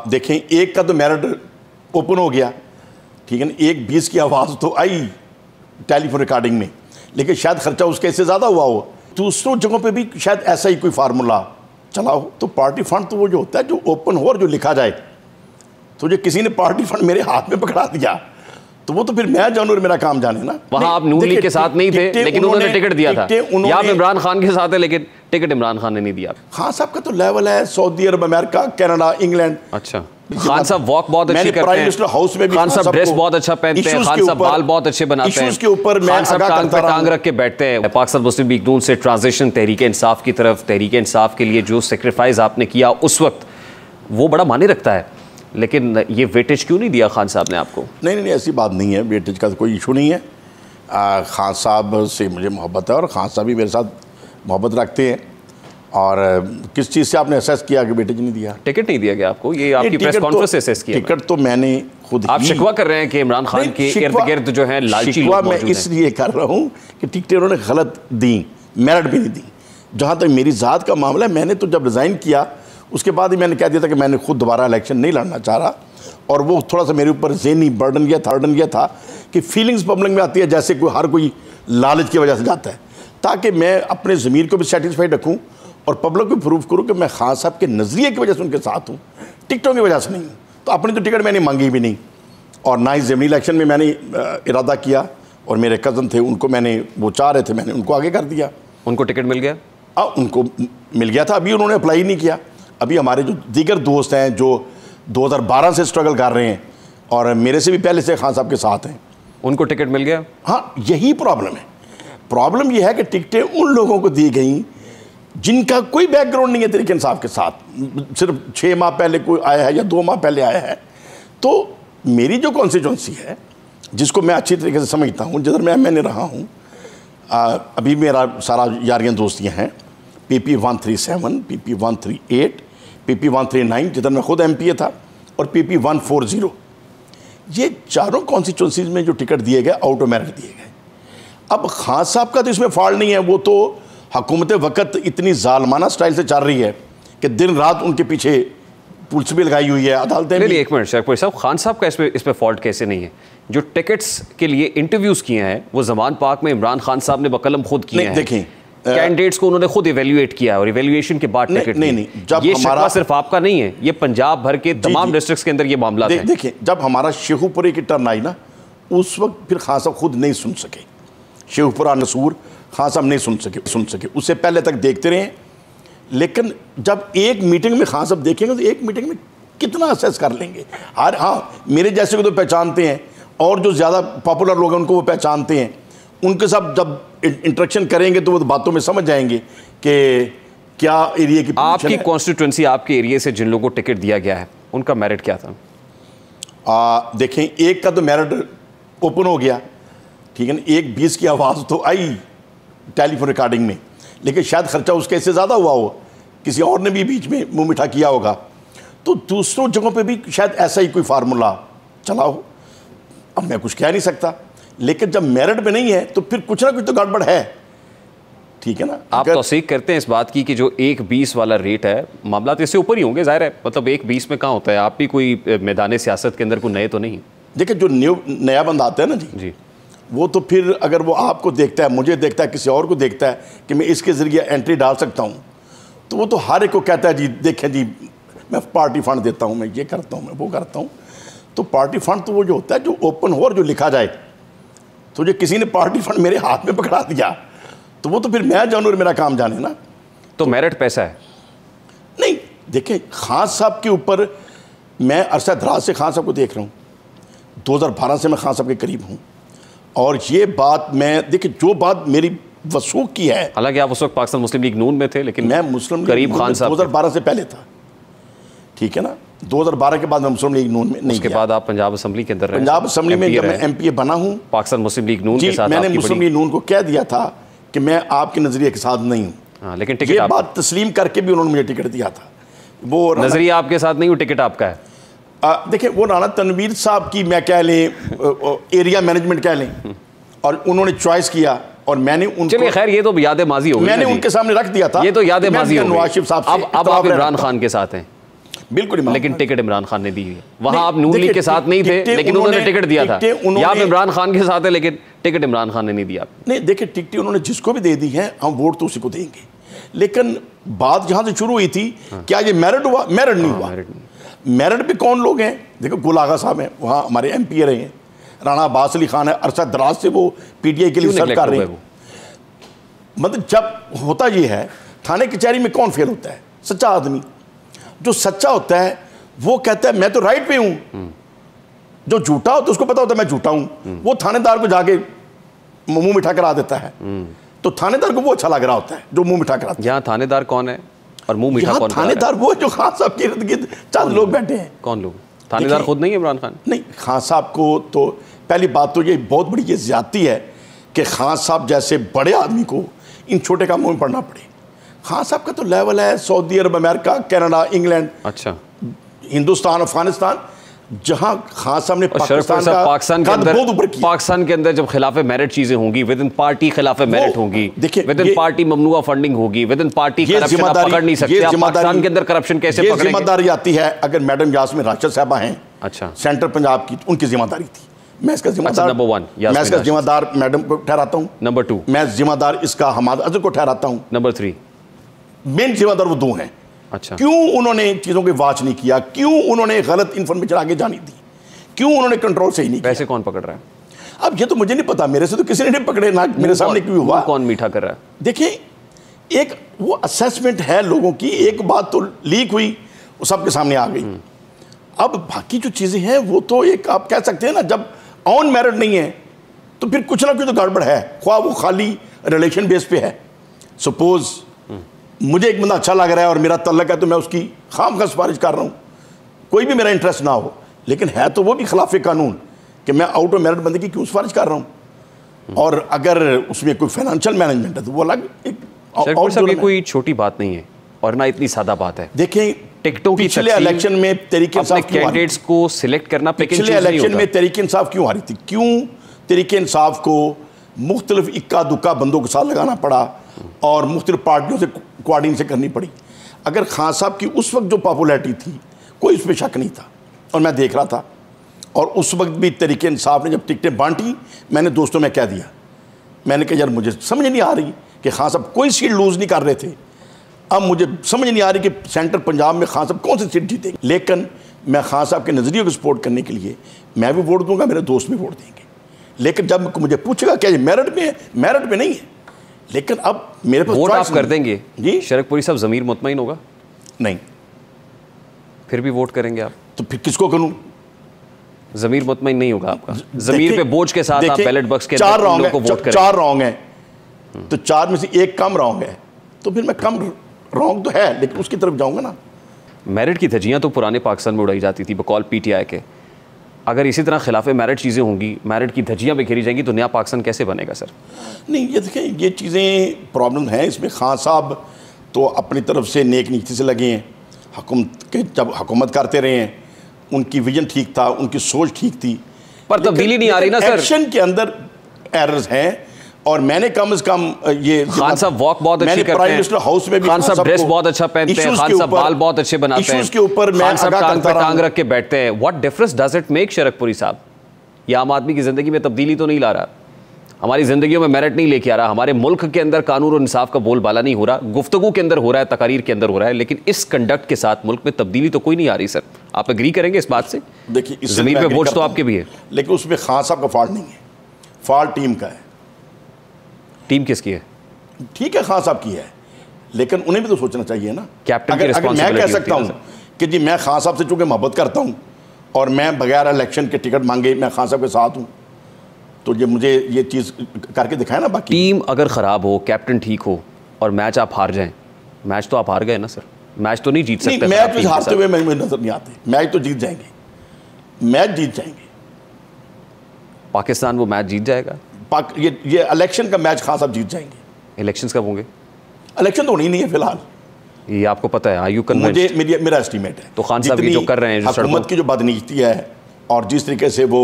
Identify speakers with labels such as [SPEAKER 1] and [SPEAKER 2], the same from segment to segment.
[SPEAKER 1] देखें, एक का तो मेरिट ओपन हो गया, ठीक है ना, 1:20 की आवाज़ तो आई टेलीफोन रिकॉर्डिंग में, लेकिन शायद खर्चा उसके इससे ज़्यादा हुआ हो। दूसरों जगहों पे भी शायद ऐसा ही कोई फार्मूला चला हो। तो पार्टी फंड तो वो जो होता है जो ओपन हो और जो लिखा जाए, तो जो किसी ने पार्टी फंड मेरे हाथ में पकड़ा दिया तो वो तो फिर मैं जानूं और मेरा काम जाने ना।
[SPEAKER 2] वहां आप नून लीग के साथ नहीं थे, लेकिन उन्होंने टिकट दिया था। या आप इमरान खान के साथ है, लेकिन टिकट इमरान खान ने नहीं दिया।
[SPEAKER 1] खान साहब का तो लेवल है सऊदी अरब, अमेरिका, कनाडा, इंग्लैंड।
[SPEAKER 2] अच्छा, खान साहब वॉक बहुत अच्छी करते हैं,
[SPEAKER 1] हाउस में भी
[SPEAKER 2] खान साहब ड्रेस बहुत अच्छा पहनते हैं, खान साहब बाल बहुत अच्छे बनाते हैं,
[SPEAKER 1] के ऊपर
[SPEAKER 2] खान साहब टांग पे टांग रख के बैठते हैं। पाकिस्तान मुस्लिम लीग नून से ट्रांजिशन तहरीक इंसाफ की तरफ, तहरीक इंसाफ के लिए जो सेक्रीफाइस आपने किया उस वक्त, वो बड़ा माने रखता है, लेकिन ये वेटेज क्यों नहीं दिया खान साहब ने आपको?
[SPEAKER 1] नहीं, ऐसी बात नहीं है, वेटेज का कोई इशू नहीं है। खान साहब से मुझे मोहब्बत है और खान साहब भी मेरे साथ मोहब्बत रखते हैं। और किस चीज़ से आपने असेस किया कि वेटेज नहीं दिया?
[SPEAKER 2] टिकट नहीं दिया गया आपको, ये आपकी प्रेस कॉन्फ्रेंस से असेस किया?
[SPEAKER 1] टिकट तो मैंने खुद,
[SPEAKER 2] आप शिकवा कर रहे हैं कि इमरान खान के इर्द गिर्द जो है लालची लोग मौजूद हैं।
[SPEAKER 1] मैं इसलिए कर रहा हूँ कि टिकटें उन्होंने गलत दी, मेरिट भी नहीं दी। जहाँ तक मेरी ज़ात का मामला है, मैंने तो जब रिज़ाइन किया उसके बाद ही मैंने कह दिया था कि मैंने खुद दोबारा इलेक्शन नहीं लड़ना चाह रहा। और वो थोड़ा सा मेरे ऊपर ज़हनी बर्डन गया था कि फीलिंग्स पब्लिक में आती है जैसे हर कोई लालच की वजह से जाता है, ताकि मैं अपने ज़मीर को भी सेटिस्फाइड रखूँ और पब्लिक को प्रूव करूँ कि मैं खान साहब के नज़रिए की वजह से उनके साथ हूँ, टिकटों की वजह से नहीं हूँ। तो अपनी तो टिकट मैंने मांगी भी नहीं, और ना ही ज़मीनी इलेक्शन में मैंने इरादा किया। और मेरे कज़न थे, उनको मैंने, वो चाह रहे थे, मैंने उनको आगे कर दिया।
[SPEAKER 2] उनको टिकट मिल गया?
[SPEAKER 1] उनको मिल गया था, अभी उन्होंने अप्लाई नहीं किया। अभी हमारे जो दीगर दोस्त हैं जो 2012 से स्ट्रगल कर रहे हैं और मेरे से भी पहले से खान साहब के साथ हैं, उनको टिकट मिल गया। हाँ, यही प्रॉब्लम है। प्रॉब्लम यह है कि टिकटें उन लोगों को दी गई जिनका कोई बैकग्राउंड नहीं है तरीके इंसाफ के साथ, सिर्फ 6 माह पहले कोई आया है या 2 माह पहले आया है। तो मेरी जो कॉन्स्टिट्यूंसी है, जिसको मैं अच्छी तरीके से समझता हूँ, जिधर मैंने रहा हूँ, अभी मेरा सारा यारियाँ दोस्तियाँ हैं, PP 137, PP 138, PP 139, जिधर मैं खुद MPA था, और PP 140, ये चारों कॉन्स्टिट्यूंसीज में जो टिकट दिए गए आउट ऑफ मेरिट दिए गए। अब खान साहब का तो इसमें फॉल्ट नहीं है, वो तो हुकूमत वक्त इतनी जालमाना स्टाइल से चल रही है कि दिन रात उनके पीछे पुलिस भी लगाई हुई है, अदालतें भी।
[SPEAKER 2] एक मिनट शेखपुरी साहब, खान साहब का इस पे फॉल्ट कैसे नहीं है? जो टिकट्स के लिए इंटरव्यूज किए हैं वो जमान पाक में इमरान खान साहब ने बकलम खुद किए हैं।
[SPEAKER 1] देखें,
[SPEAKER 2] कैंडिडेट्स को उन्होंने खुद इवेल्युएट किया और इवेल्युएशन के बाद टिकट
[SPEAKER 1] नहीं, जब
[SPEAKER 2] ये शिकवा सिर्फ आपका नहीं है, ये पंजाब भर के तमाम डिस्ट्रिक्ट्स के अंदर ये मामला है।
[SPEAKER 1] देखिए, जब हमारा शेखुपुरे की टर्न आई ना, उस वक्त फिर खान साहब खुद नहीं सुन सके, शेखुपुरा नसूर खान साहब नहीं सुन सके, उससे पहले तक देखते रहे। लेकिन जब एक मीटिंग में खान साहब देखेंगे तो एक मीटिंग में कितना असेस कर लेंगे। हाँ, मेरे जैसे को तो पहचानते हैं, और जो ज़्यादा पॉपुलर लोग हैं उनको वो पहचानते हैं। उनके साथ जब इंटरेक्शन करेंगे तो वो बातों में समझ जाएंगे कि क्या एरिया की,
[SPEAKER 2] आपकी कॉन्स्टिट्यूंसी, आपके एरिया से जिन लोगों को टिकट दिया गया है उनका मेरिट क्या था?
[SPEAKER 1] देखें, एक का तो मेरिट ओपन हो गया, ठीक है ना, 1:20 की आवाज़ तो आई टेलीफोन रिकॉर्डिंग में, लेकिन शायद खर्चा उसके इससे ज़्यादा हुआ हो, किसी और ने भी बीच में मुँह मीठा किया होगा। तो दूसरों जगहों पे भी शायद ऐसा ही कोई फार्मूला चला हो। अब मैं कुछ कह नहीं सकता, लेकिन जब मेरिट में नहीं है तो फिर कुछ ना कुछ तो गड़बड़ है, ठीक है ना।
[SPEAKER 2] आप तौसीक करते हैं इस बात की कि जो 1:20 वाला रेट है, मामला तो इससे ऊपर ही होंगे, जाहिर है, मतलब 1:20 में कहाँ होता है? आप भी कोई मैदान सियासत के अंदर कोई नए तो नहीं? देखिए, जो नया बंदा आता है ना जी, वो तो फिर अगर वो आपको देखता है, मुझे देखता है, किसी और को देखता है कि मैं इसके ज़रिए एंट्री डाल सकता हूँ, तो वो तो हर एक को कहता है जी देखें जी मैं पार्टी फंड देता हूँ, मैं ये करता हूँ, मैं वो करता हूँ। तो पार्टी फंड तो वो जो होता है जो ओपन हो और जो लिखा जाए। तो जो किसी ने पार्टी फंड मेरे हाथ में पकड़ा दिया तो वो तो फिर मैं जानूं और मेरा काम जाने ना। तो मेरिट पैसा है?
[SPEAKER 1] नहीं, देखिए, खान साहब के ऊपर मैं अरसा दराज से खान साहब को देख रहा हूँ, 2012 से मैं खान साहब के करीब हूँ, और ये बात मैं, देखिए, जो बात मेरी वसूख की है,
[SPEAKER 2] हालांकि आप उस वक्त पाकिस्तान मुस्लिम लीग नून में थे, लेकिन
[SPEAKER 1] मैं मुस्लिम
[SPEAKER 2] करीब खान साहब
[SPEAKER 1] 2012 से पहले था, ठीक है ना। 2012 के बाद मैं मुस्लिम लीग नून में नहीं,
[SPEAKER 2] उसके बाद आप पंजाब असेंबली के अंदर रहे।
[SPEAKER 1] पंजाब असेंबली में जब मैं MPA बना हूँ पाकिस्तान
[SPEAKER 2] मुस्लिम लीग नून के साथ,
[SPEAKER 1] मैंने मुस्लिम लीग नून को कह दिया था कि मैं आपके नज़रिए के साथ नहीं हूँ,
[SPEAKER 2] लेकिन टिकट,
[SPEAKER 1] ये बात तस्लीम करके भी उन्होंने मुझे टिकट दिया था। वो
[SPEAKER 2] नज़रिया आपके साथ नहीं, वो टिकट आपका है।
[SPEAKER 1] देखिए, वो राना तनवीर साहब की मैं कह लें, एरिया मैनेजमेंट कह लें, और उन्होंने चॉइस किया और मैंने उनको,
[SPEAKER 2] चलिए खैर, ये तो याद माजी हो गई,
[SPEAKER 1] मैंने उनके सामने रख दिया था,
[SPEAKER 2] ये तो याद माजी हो गई।
[SPEAKER 1] नवाज शरीफ साहब से।
[SPEAKER 2] अब आप इमरान खान के साथ हैं?
[SPEAKER 1] बिल्कुल,
[SPEAKER 2] लेकिन टिकट इमरान खान ने दी है। वहाँ आप नून लीग के साथ नहीं थे, लेकिन उन्होंने टिकट दिया था। यहाँ पे इमरान खान के साथ है, लेकिन टिकट इमरान खान ने नहीं दिया।
[SPEAKER 1] नहीं, देखिए टिकटें उन्होंने जिसको भी दे दी हैं, हम वोट तो उसी को देंगे। लेकिन बात जहाँ से शुरू हुई थी, क्या ये मेरिट हुआ? मेरिट नहीं हुआ। मेरिट पे कौन लोग हैं? देखो, गुल आगा साहब हैं, वहाँ हमारे MP रहे हैं। राणा अब्बास अली खान है, अरसा दराज से वो PTI के लिए सर्व कर रहे हैं। मतलब जब होता ये है, थाने कचहरी में कौन फेल होता है? सच्चा आदमी। जो सच्चा होता है वो कहता है मैं तो राइट पे हूं। जो झूठा होता है उसको पता होता है मैं झूठा हूं, वो थानेदार को जाके मुंह मिठा करा देता है। तो थानेदार को वो अच्छा लग रहा होता है जो मुंह मिठा कराता है।
[SPEAKER 2] यहाँ थानेदार कौन है और मुंह मीठा कौन?
[SPEAKER 1] थानेदार वो जो खान साहब के इर्द गिर्द 4 लोग बैठे हैं।
[SPEAKER 2] कौन लोग? थानेदार खुद नहीं है इमरान खान?
[SPEAKER 1] नहीं, खान साहब को तो पहली बात तो ये बहुत बड़ी ये ज्यादती है कि खान साहब जैसे बड़े आदमी को इन छोटे कामों में पड़ना पड़े। खान साहब का तो लेवल है सऊदी अरब, अमेरिका, कनाडा, इंग्लैंड, अच्छा, हिंदुस्तान, अफगानिस्तान, जहां खान साहब ने
[SPEAKER 2] पाकिस्तान के अंदर जब खिलाफे मेरिट चीजें होंगी, विद इन पार्टी खिलाफे मेरिट होंगी, विद इन पार्टी ममनुआ फंडिंग होगी, विद इन पार्टी करप्शन आप पकड़ नहीं सकते। पाकिस्तान के अंदर करप्शन कैसे पकड़ेंगे?
[SPEAKER 1] जिम्मेदारी आती है अगर मैडम यास्मीन राशिद साहबा हैं, अच्छा, सेंट्रल पंजाब की, उनकी जिम्मेदारी थी। मैं इसका जिम्मेदार
[SPEAKER 2] नंबर 1,
[SPEAKER 1] मैं इसका जिम्मेदार मैडम को ठहराता हूँ।
[SPEAKER 2] नंबर 2,
[SPEAKER 1] मैं जिम्मेदार इसका हमाद अजहर को ठहराता हूँ।
[SPEAKER 2] नंबर 3,
[SPEAKER 1] मेन जिम्मेदार वो 2 हैं।
[SPEAKER 2] अच्छा,
[SPEAKER 1] क्यों उन्होंने चीजों की वाच नहीं किया? क्यों उन्होंने गलत इन्फॉर्मेशन आगे जानी दी? क्यों उन्होंने कंट्रोल सही नहीं किया?
[SPEAKER 2] पैसे कौन पकड़ रहा है?
[SPEAKER 1] अब ये तो मुझे नहीं पता, मेरे से तो किसी ने नहीं पकड़े ना, मेरे सामने क्यों हुआ?
[SPEAKER 2] कौन मीठा कर रहा है?
[SPEAKER 1] देखिए, एक वो असेसमेंट है लोगों की। एक बात तो लीक हुई, वो सबके सामने आ गई। अब बाकी जो चीजें हैं वो तो एक आप कह सकते हैं ना, जब ऑन मेरिट नहीं है तो फिर कुछ ना कुछ तो गड़बड़ है, ख्वाह वो खाली रिलेशन बेस पे है। सपोज मुझे एक बंदा अच्छा लग रहा है और मेरा तल्लक है, तो मैं उसकी खामखा सिफारिश कर रहा हूँ, कोई भी मेरा इंटरेस्ट ना हो, लेकिन है तो वो भी खिलाफ कानून कि मैं आउट ऑफ मेरिट बंदे की क्यों सिफारिश कर रहा हूँ। और अगर उसमें कोई फाइनेंशियल मैनेजमेंट है तो वो अलग एक
[SPEAKER 2] कोई छोटी बात नहीं है और ना इतनी सादा बात है।
[SPEAKER 1] देखें,
[SPEAKER 2] टिकटों की
[SPEAKER 1] पिछले इलेक्शन में तहरीक इंसाफ
[SPEAKER 2] कैंडिडेट्स को सिलेक्ट करना,
[SPEAKER 1] पिछले इलेक्शन में तहरीक इंसाफ क्यों हारी थी? क्यों तहरीक इंसाफ को मुख्तलिफ इक्का दुक्का बंदों के साथ लगाना पड़ा और मुख्तलिफ पार्टियों से कोऑर्डिनेशन करनी पड़ी? अगर खान साहब की उस वक्त जो पॉपुलैरिटी थी, कोई उसमें शक नहीं था, और मैं देख रहा था। और उस वक्त भी तहरीक इंसाफ ने जब टिकटें बांटी, मैंने दोस्तों में कह दिया, मैंने कहा यार मुझे समझ नहीं आ रही कि खान साहब कोई सीट लूज़ नहीं कर रहे थे। अब मुझे समझ नहीं आ रही कि सेंट्रल पंजाब में खान साहब कौन सी सीट जीतेंगे। लेकिन मैं खान साहब के नज़रिए को सपोर्ट करने के लिए मैं भी वोट दूंगा, मेरे दोस्त भी वोट देंगे। लेकिन जब मुझे पूछेगा क्या ये मेरिट में है, मेरिट में नहीं है। लेकिन अब मेरे पास
[SPEAKER 2] वोट आप कर देंगे जी? शरकपुरी साहब ज़मीर मुतमईन होगा?
[SPEAKER 1] नहीं।
[SPEAKER 2] फिर भी वोट करेंगे आप?
[SPEAKER 1] तो फिर किसको करूं?
[SPEAKER 2] ज़मीर मुतमईन नहीं होगा आपका। ज़मीर पे बोझ के साथ आप बैलेट बॉक्स के
[SPEAKER 1] 4 रॉन्ग है, 4 रॉन्ग है, तो 4 में से 1 कम रॉन्ग है, तो फिर मैं कम रॉन्ग तो है लेकिन उसकी तरफ जाऊंगा ना।
[SPEAKER 2] मेरिट की धज्जियां तो पुराने पाकिस्तान में उड़ाई जाती थी बकौल PTI के। अगर इसी तरह खिलाफे मेरिट चीज़ें होंगी, मेरिट की धज्जियां बिखेरी जाएंगी, तो नया पाकिस्तान कैसे बनेगा सर?
[SPEAKER 1] नहीं, ये देखें, ये चीज़ें प्रॉब्लम है इसमें। खान साहब तो अपनी तरफ से नेक नीति से लगे हैं, हुकूमत के जब हुकूमत करते रहे हैं, उनकी विजन ठीक था, उनकी सोच ठीक थी,
[SPEAKER 2] पर तब्दीली नहीं आ रही ना सर।
[SPEAKER 1] एक्शन के अंदर एरर्स हैं। और मैंने कम से कम ये
[SPEAKER 2] खान साहब वॉक बहुत अच्छी करते हैं,
[SPEAKER 1] प्राइम मिनिस्टर हाउस में भी
[SPEAKER 2] खान साहब ड्रेस बहुत अच्छा पहनते हैं, खान साहब बाल बहुत अच्छे बनाते हैं,
[SPEAKER 1] के ऊपर
[SPEAKER 2] खान साहब टांग पे टांग रख के बैठते हैं। What difference does it make Sharakpuri साहब? ये आम आदमी की जिंदगी में तब्दीली तो नहीं ला रहा, हमारी जिंदगियों में मेरिट नहीं लेके आ रहा, हमारे मुल्क के अंदर कानून और इंसाफ का बोलबाला नहीं हो रहा, गुफ्तगू के अंदर हो रहा है, तकारीर के अंदर हो रहा है, लेकिन इस कंडक्ट के साथ मुल्क में तब्दीली तो कोई नहीं आ रही सर। आप एग्री करेंगे इस बात से?
[SPEAKER 1] देखिए,
[SPEAKER 2] जमीन पे वोट तो आपके भी है,
[SPEAKER 1] लेकिन उसमें खान साहब का फॉल्ट नहीं है, फॉल्ट टीम का है।
[SPEAKER 2] टीम किसकी है?
[SPEAKER 1] ठीक है, खान साहब की है, लेकिन उन्हें भी तो सोचना चाहिए ना।
[SPEAKER 2] कैप्टन की
[SPEAKER 1] अगर मैं
[SPEAKER 2] रिस्पांसिबिलिटी
[SPEAKER 1] कह सकता हूँ कि जी मैं खान साहब से चूंकि मोहब्बत करता हूँ और मैं बगैर इलेक्शन के टिकट मांगे मैं खान साहब के साथ हूँ, तो ये मुझे ये चीज़ करके दिखाए ना। बाकी
[SPEAKER 2] टीम अगर ख़राब हो, कैप्टन ठीक हो और मैच आप हार जाएं, मैच तो आप हार गए ना सर, मैच तो नहीं जीत सकते।
[SPEAKER 1] मैच हारते हुए मुझे नजर नहीं आते, मैच तो जीत जाएंगे, मैच जीत जाएंगे।
[SPEAKER 2] पाकिस्तान वो मैच जीत जाएगा।
[SPEAKER 1] ये इलेक्शन का मैच खान साहब जीत जाएंगे।
[SPEAKER 2] इलेक्शंस कब होंगे?
[SPEAKER 1] इलेक्शन तो होनी नहीं है फिलहाल,
[SPEAKER 2] ये आपको पता है। आयु कन्विंस्ड?
[SPEAKER 1] मुझे मेरा एस्टीमेट है।
[SPEAKER 2] तो खान साहब ये जो कर रहे हैं,
[SPEAKER 1] हुकूमत की जो बदनीति है और जिस तरीके से वो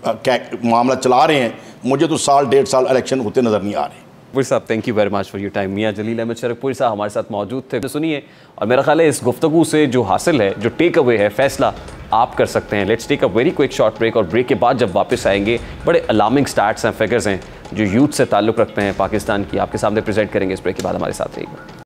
[SPEAKER 1] मामला चला रहे हैं, मुझे तो 1.5 साल इलेक्शन होते नजर नहीं आ रहे।
[SPEAKER 2] Sharakpur Sahab, thank you very much for your time. Mian Jaleel Ahmed Sharakpur Sahab हमारे साथ मौजूद थे। तो सुनिए, और मेरा ख्याल है इस गुफ्तगू से जो हासिल है, जो टेक अवे है, फैसला आप कर सकते हैं। Let's take a very quick short break, और ब्रेक के बाद जब वापस आएंगे बड़े अलार्मिंग स्टैट्स हैं, फिगर्स हैं जो यूथ से ताल्लुक़ रखते हैं पाकिस्तान की, आपके सामने प्रेजेंट करेंगे। इस ब्रेक के बाद हमारे साथ रहिएगा।